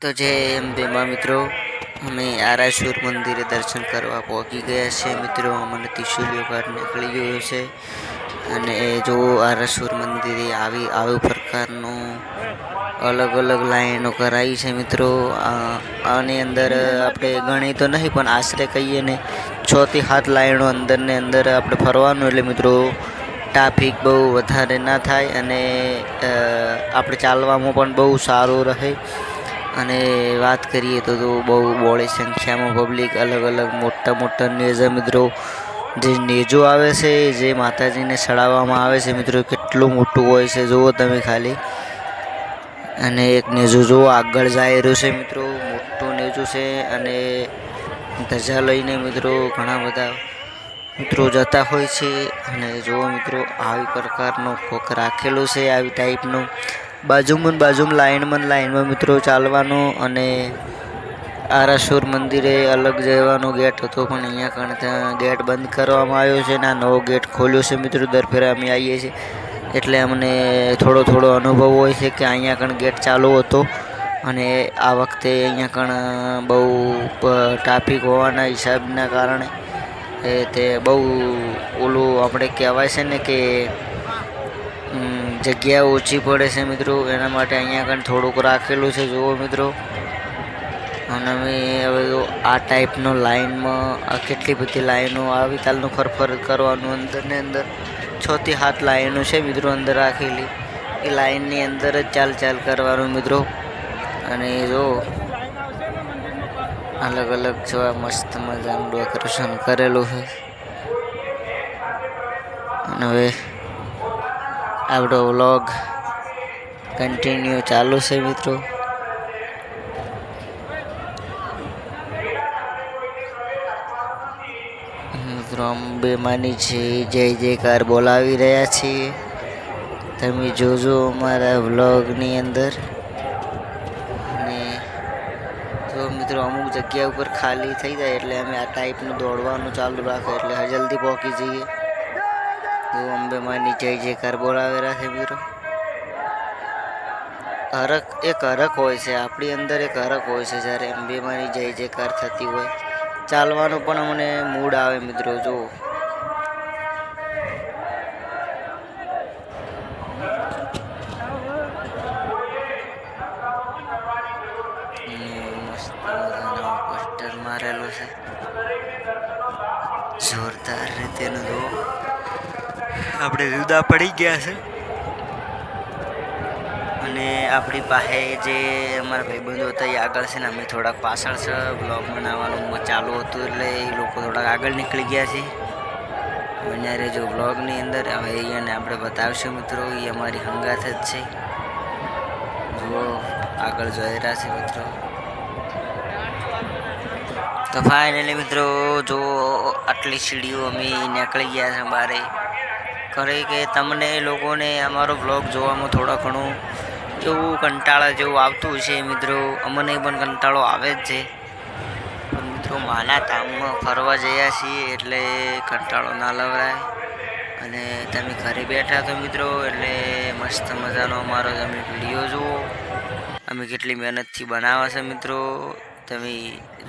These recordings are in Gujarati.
તો જય અંબેમાં મિત્રો, અમે આરાસુર મંદિરે દર્શન કરવા પહોંચી ગયા છે મિત્રો. અમને ત્રિશુલિયો ઘાટ નીકળી ગયો છે અને જો આરાસુર મંદિરે આવી પ્રકારનું અલગ અલગ લાઈનો કરાવી છે મિત્રો. આની અંદર આપણે ગણી તો નહીં, પણ આશરે કહીએ ને 6 થી 7 લાઈનો અંદર ને અંદર આપણે ફરવાનું, એટલે મિત્રો ટ્રાફિક બહુ વધારે ના થાય અને આપણે ચાલવામાં પણ બહુ સારું રહે. અને વાત કરીએ તો બહુ બહોળી સંખ્યામાં પબ્લિક, અલગ અલગ મોટા નેજા મિત્રો, જે નેજો આવે છે જે માતાજીને ચડાવવામાં આવે છે મિત્રો, કેટલું મોટું હોય છે જુઓ તમે ખાલી. અને એક નેજો જુઓ આગળ જાય રહ્યું છે મિત્રો, મોટું નેજો છે. અને ધજા લઈને મિત્રો ઘણા બધા મિત્રો જતા હોય છે. અને જુઓ મિત્રો આવી પ્રકારનો કોક રાખેલું છે, આવી ટાઈપનું બાજુમાં લાઈનમાં મિત્રો ચાલવાનું. અને આરાસુર મંદિરે અલગ જવાનો ગેટ હતો, પણ અહીંયા ત્યાં ગેટ બંધ કરવામાં આવ્યો છે ને આ નવો ગેટ ખોલ્યો છે મિત્રો. દર ફેરે અમે આવીએ છીએ એટલે અમને થોડો અનુભવ હોય છે કે અહીંયા કણ ગેટ ચાલુ હતો. અને આ વખતે અહીંયા કણ બહુ ટ્રાફિક હોવાના હિસાબના કારણે તે બહુ ઓલું આપણે કહેવાય છે ને કે જગ્યા ઓછી પડે છે મિત્રો, એના માટે અહીંયા કણ થોડુંક રાખેલું છે જુઓ મિત્રો. અને અમે હવે આ ટાઈપનો લાઈનમાં કેટલી બધી લાઈનો આવી તાલનું ફરફર કરવાનું, અંદર ને અંદર 6 થી 7 લાઈનો છે મિત્રો અંદર રાખેલી. એ લાઈનની અંદર જ ચાલ કરવાનું મિત્રો. અને જો અલગ અલગ જેવા મસ્ત મજાનું ડેકોરેશન કરેલું છે. અને હવે આપણો વ્લોગ કન્ટિન્યુ ચાલુ છે મિત્રો. મિત્રો અંબેમાની છે જય જયકાર બોલાવી રહ્યા છીએ, તમે જોજો અમારા વ્લોગની અંદર. અને જો મિત્રો અમુક જગ્યા ઉપર ખાલી થઈ જાય એટલે અમે આ ટાઈપનું દોડવાનું ચાલુ રાખે એટલે જલ્દી પહોંચી જઈએ. જો અંબેમાની જય જયકાર બોલાવેલા છે મિત્રો. એક હરખ હોય છે આપણી અંદર, એક હરખ હોય છે જ્યારે અંબેમાની જય જયકાર થતી હોય, ચાલવાનું પણ અમને મૂડ આવે મિત્રો. જો મસ્ત મજાનો પોસ્ટર મારેલો છે જોરદાર રીતેનું. જો આપણે જુદા પડી ગયા છે અને આપણી પાસે જે અમારા ભાઈબંધો હતા એ આગળ છે ને અમે થોડાક પાછળ છે. બ્લોગ બનાવવાનું ચાલુ હતું એટલે એ લોકો થોડાક આગળ નીકળી ગયા છે. બન્યા જો બ્લોગની અંદર. હવે અહીંયાને આપણે બતાવશું મિત્રો, એ અમારી હંગાત જ છે. જુઓ આગળ જોઈ રહ્યા છે મિત્રો. તો ફાઇનલી મિત્રો જો આટલી સીડીઓ અમે નીકળી ગયા છે બારે. ખરે કે તમને લોકોને અમારો બ્લોગ જોવામાં થોડા ઘણું એવું કંટાળા જેવું આવતું છે મિત્રો. અમને પણ કંટાળો આવે જ છે, પણ મિત્રો માના ધામમાં ફરવા જયા છીએ એટલે કંટાળો ના લવરાય. અને તમે ઘરે બેઠા તો મિત્રો એટલે મસ્ત મજાનો અમારો તમે વિડીયો જુઓ, અમે કેટલી મહેનતથી બનાવે છે મિત્રો. તમે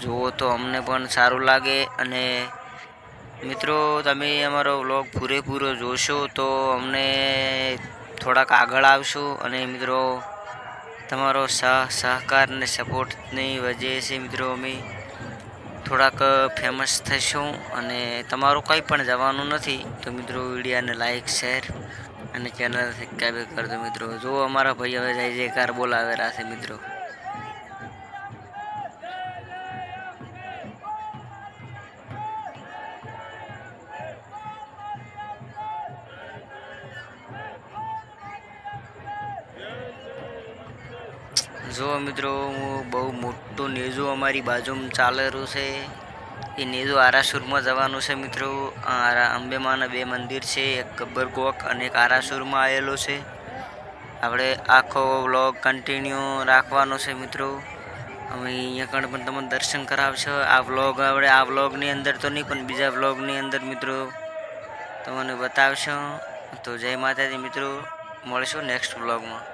જુઓ તો અમને પણ સારું લાગે. અને મિત્રો તમે અમારો વ્લોગ પૂરેપૂરો જોશો તો અમને થોડાક આગળ આવશું. અને મિત્રો તમારો સહકાર અને સપોર્ટની વજહ છે મિત્રો અમે થોડાક ફેમસ થઈશું. અને તમારું કંઈ પણ જવાનું નથી તો મિત્રો વિડીયોને લાઈક શેર અને ચેનલ સબસ્ક્રાઈબ કરજો મિત્રો. જો અમારા ભાઈ હવે જય જયકાર બોલાવેલા છે મિત્રો. જો મિત્રો બહુ મોટું નેજો અમારી બાજુમાં ચાલેલું છે. એ નેજો આરાસુરમાં જવાનું છે મિત્રો. અંબેમાના 2 મંદિર છે, એક ગબ્બરકોક અને એક આરાસુરમાં આવેલો છે. આપણે આખો વ્લોગ કન્ટિન્યુ રાખવાનો છે મિત્રો. અમે અહીંયા કણ પણ તમને દર્શન કરાવશો. આ વ્લોગની અંદર તો નહીં, પણ બીજા વ્લોગની અંદર મિત્રો તમને બતાવશો. તો જય માતાજી મિત્રો, મળશું નેક્સ્ટ વ્લોગમાં.